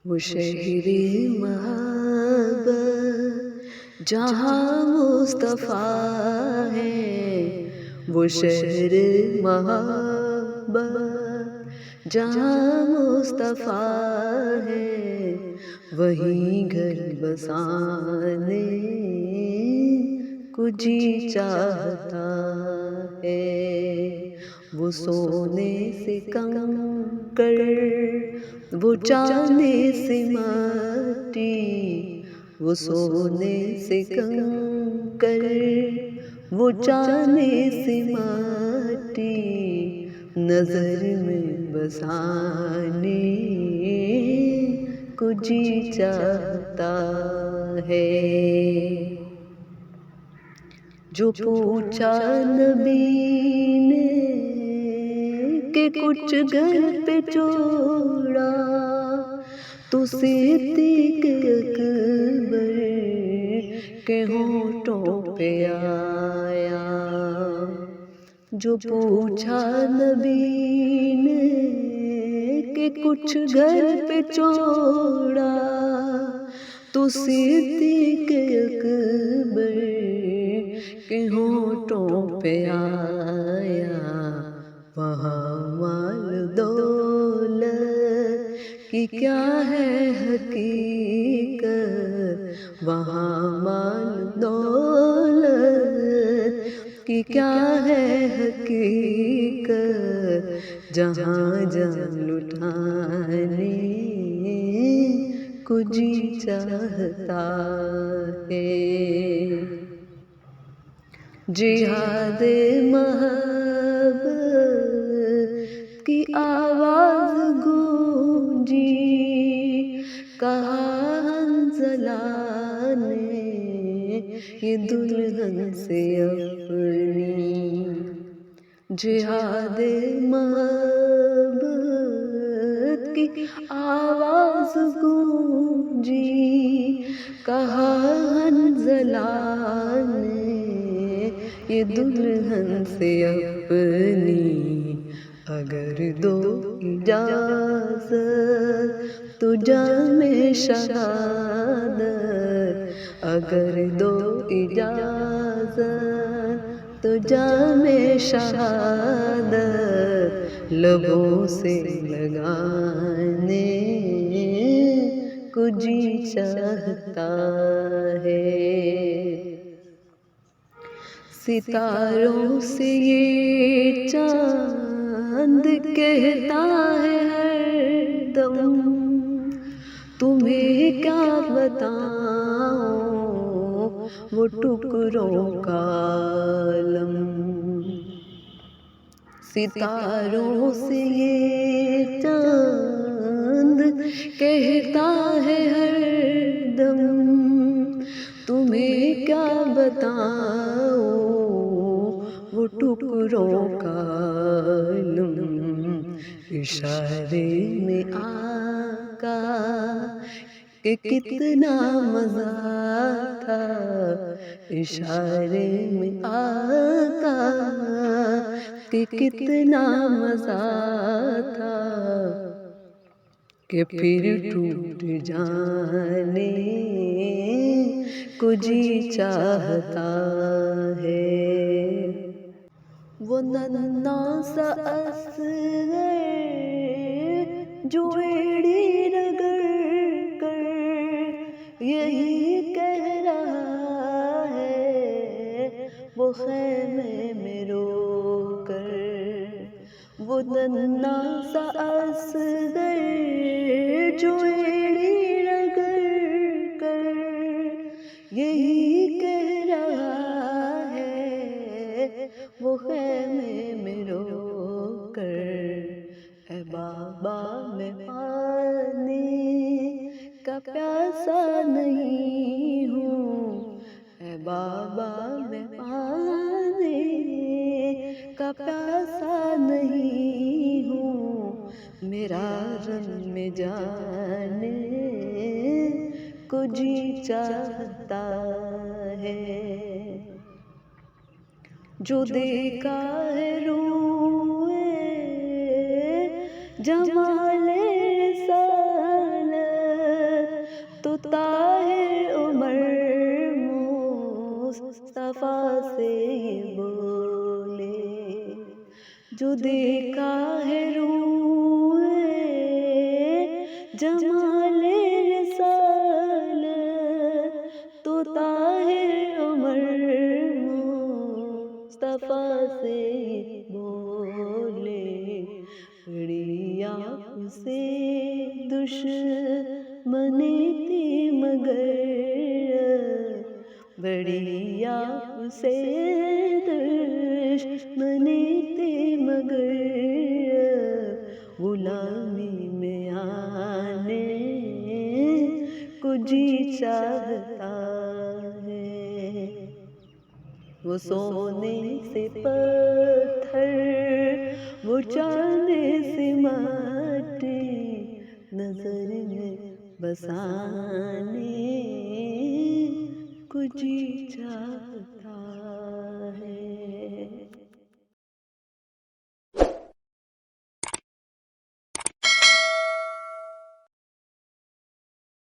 وہ شہر محبت جہاں مصطفیٰ ہے، وہ شہر محبت جہاں مصطفیٰ ہے، وہیں گھر بسانے کو جی چاہتا ہے۔ وہ سونے سے کنکر، وہ چاندی سے مٹی، وہ سونے سے کنکر، وہ چاندی سے مٹی، نظر میں بسانے کو جی چاہتا ہے۔ جو پوچھا نبی نے کہ کچھ گھر پہ چھوڑا، تو صدیق اکبر کے ہونٹوں پہ آیا۔ جو پوچھا نبی نے کہ کچھ گھر پہ چھوڑا، تو صدیق اکبر کے ہونٹوں پہ آیا۔ وہاں مال دولت کی کیا ہے حقیقت، وہاں مال دولت کی کیا ہے حقیقت، جہاں جان لٹانے کو جی چاہتا ہے۔ جہاد محبت کی آواز گونجی، کہا حنظلہ نے یہ دلہن سے اپنی۔ جہاد محبت کی آواز گونجی، کہا حنظلہ نے یہ دلہن سے اپنی۔ اگر دو اجازت تو جام شہادت، اگر دو اجازت تو جام شہادت، لبوں سے لگانے کو جی چاہتا ہے۔ ستاروں سے یہ چاند کہتا ہے ہر دم، تمہیں کیا بتاؤں وہ ٹکڑوں کا عالم۔ ستاروں سے یہ چاند کہتا ہے ہر دم، تمہیں کیا بتاؤں وہ ٹکڑوں کا عالم۔ اشارے میں آقا کہ کتنا مزہ تھا، اشارے میں آقا کہ کتنا مزہ تھا، کہ پھر ٹوٹ جانے کو جی چاہتا ہے۔ وہ ننھا سا اصغر جو ایڑی رگڑ کر یہی کہہ رہا ہے، وہ خیمے میں رو کر۔ وہ ننھا سا اصغر جو ایڑی رگڑ کر یہی کہہ رہا ہے، وہ خیمے میں رو کر۔ اے بابا میں پانی کا پیاسا نہیں ہوں، اے بابا میں پانی کا پیاسا نہیں ہوں، میرا رن میں جانے کو جی چاہتا ہے۔ جو دیکھا ہے روئے جمال رسالت، طاہر عمر مصطفیٰ سے یہ بولے، جو دیکھا ہے روح جمال رسالت تو طاہر عمر مصطفیٰ سے بولے، بڑی آپ سے دشمنی تھی مگر، بڑی آپ سے دشمنی تھی مگر، غلامی میں آنے کو جی چاہتا ہے، وہ سونے سے پتھر وہ چاندی سے مٹی نظر میں بسانے کو جی چاہتا